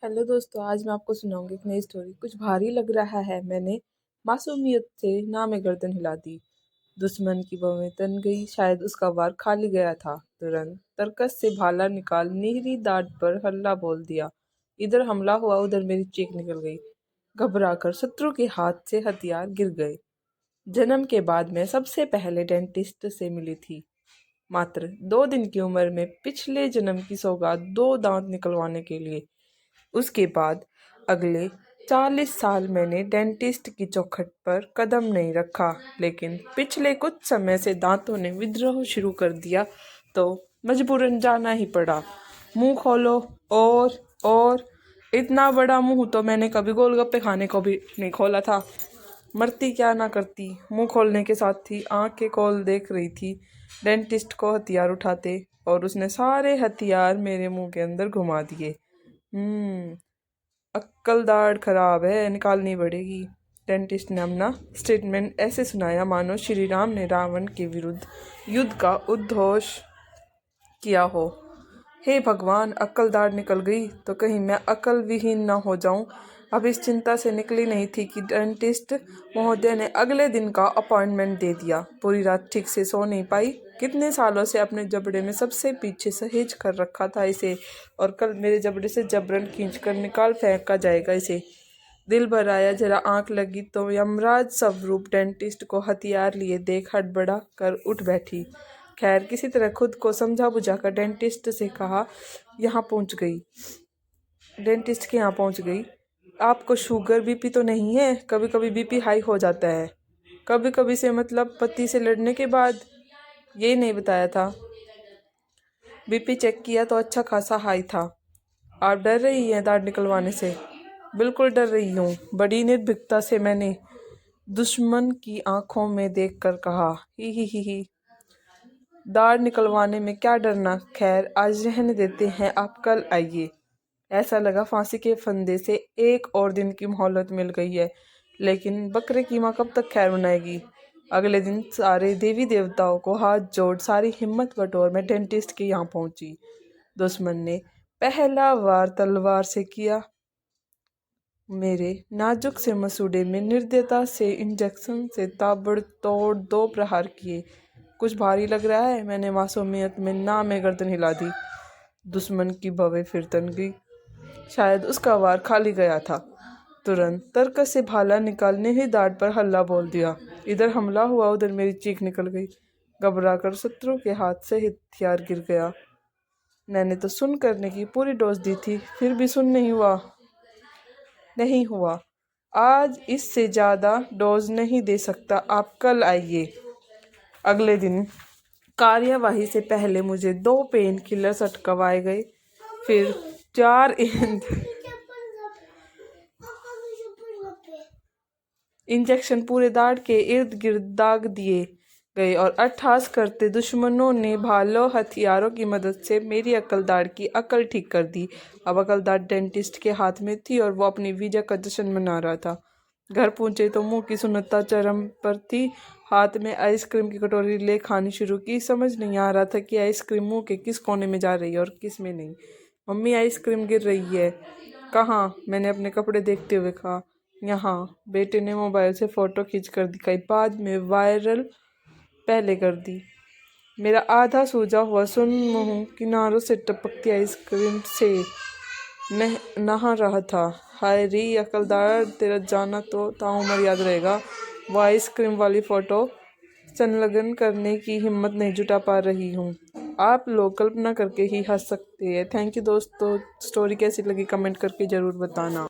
Hello दोस्तों, आज मैं आपको सुनाऊंगी एक नई स्टोरी। कुछ भारी लग रहा है, मैंने मासूमियत से नाम गर्दन हिला दी। दुश्मन की बवें तन गई, शायद उसका वार खाली गया था। तुरंत तरकस से भाला निकाल नीहरी दाढ़ पर हल्ला बोल दिया। इधर हमला हुआ, उधर मेरी चीख निकल गई। घबराकर शत्रु के हाथ से हथियार गिर गए। जन्म के बाद मैं सबसे पहले डेंटिस्ट से मिली थी। मात्र 2 दिन की उम्र में पिछले जन्म की सौगात, 2 दांत निकलवाने के लिए। उसके बाद अगले 40 साल मैंने डेंटिस्ट की चौखट पर कदम नहीं रखा। लेकिन पिछले कुछ समय से दांतों ने विद्रोह शुरू कर दिया, तो मजबूरन जाना ही पड़ा। मुंह खोलो। और इतना बड़ा मुंह तो मैंने कभी गोलगप्पे खाने को भी नहीं खोला था। मरती क्या ना करती। मुंह खोलने के साथ ही आंख के कोल देख रही थी डेंटिस्ट को हथियार उठाते, और उसने सारे हथियार मेरे मुंह के अंदर घुमा दिए। अक्ल दाढ़ खराब है, निकालनी पड़ेगी। डेंटिस्ट ने अपना स्टेटमेंट ऐसे सुनाया मानो श्री राम ने रावण के विरुद्ध युद्ध का उद्घोष किया हो। हे भगवान, अक्ल दाढ़ निकल गई तो कहीं मैं अकल विहीन न हो जाऊं। अब इस चिंता से निकली नहीं थी कि डेंटिस्ट महोदय ने अगले दिन का अपॉइंटमेंट दे दिया। पूरी रात ठीक से सो नहीं पाई। कितने सालों से अपने जबड़े में सबसे पीछे सहेज कर रखा था इसे, और कल मेरे जबड़े से जबरन खींच कर निकाल फेंका जाएगा इसे। दिल भर आया, जरा आंख लगी तो यमराज स्वरूप डेंटिस्ट को हथियार लिए देख हड़बड़ा कर उठ बैठी। खैर, किसी तरह खुद को समझा बुझाकर डेंटिस्ट से कहा, यहाँ पहुँच गई। डेंटिस्ट के यहाँ पहुँच गई। आपको शुगर बीपी तो नहीं है? कभी कभी बीपी हाई हो जाता है। कभी कभी से मतलब पति से लड़ने के बाद? ये नहीं बताया था। बीपी चेक किया तो अच्छा खासा हाई था। आप डर रही हैं दाढ़ निकलवाने से? बिल्कुल डर रही हूँ। बड़ी निर्भीकता से मैंने दुश्मन की आंखों में देखकर कहा, ही। दाढ़ निकलवाने में क्या डरना। खैर, आज रहने देते हैं, आप कल आइए। ऐसा लगा फांसी के फंदे से एक और दिन की मोहलत मिल गई है। लेकिन बकरे की माँ कब तक खैर मनाएगी। अगले दिन सारे देवी देवताओं को हाथ जोड़ सारी हिम्मत बटोर मैं डेंटिस्ट के यहाँ पहुंची। दुश्मन ने पहला वार तलवार से किया। मेरे नाजुक से मसूड़े में निर्दयता से इंजेक्शन से ताबड़तोड़ 2 प्रहार किए। कुछ भारी लग रहा है, मैंने मासूमियत में नाम गर्दन हिला दी। दुश्मन की भवें फिर तन गई, शायद उसका वार खाली गया था। तुरंत तरकस से भाला निकालने ही दाढ़ पर हल्ला बोल दिया। इधर हमला हुआ, उधर मेरी चीख निकल गई। घबराकर शत्रु के हाथ से हथियार गिर गया। मैंने तो सुन करने की पूरी डोज दी थी, फिर भी सुन नहीं हुआ। आज इससे ज़्यादा डोज नहीं दे सकता, आप कल आइए। अगले दिन कार्यवाही से पहले मुझे 2 पेन किलर्स अटकवाए गए, फिर 4 इंजेक्शन पूरे दाढ़ के इर्द गिर्द दाग दिए गए, और अट्ठास करते दुश्मनों ने भालों हथियारों की मदद से मेरी अकल दाढ़ की अकल ठीक कर दी। अब अकल दाढ़ डेंटिस्ट के हाथ में थी और वो अपनी विजय का जश्न मना रहा था। घर पहुंचे तो मुंह की सुन्नता चरम पर थी। हाथ में आइसक्रीम की कटोरी ले खानी शुरू की। समझ नहीं आ रहा था कि आइसक्रीम मुंह के किस कोने में जा रही है और किस में नहीं। मम्मी, आइसक्रीम गिर रही है। कहाँ? मैंने अपने कपड़े देखते हुए कहा। यहाँ। बेटे ने मोबाइल से फ़ोटो खींच कर दिखाई, बाद में वायरल पहले कर दी। मेरा आधा सूजा हुआ सुन मुँह किनारों से टपकती आइसक्रीम से नहा रहा था। हाय री अकलदार, तेरा जाना तो ताउम्र याद रहेगा। वो आइसक्रीम वाली फ़ोटो संलग्न करने की हिम्मत नहीं जुटा पा रही हूँ। आप लोग कल्पना करके ही हंस सकते हैं। थैंक यू दोस्तों। स्टोरी कैसी लगी कमेंट करके ज़रूर बताना।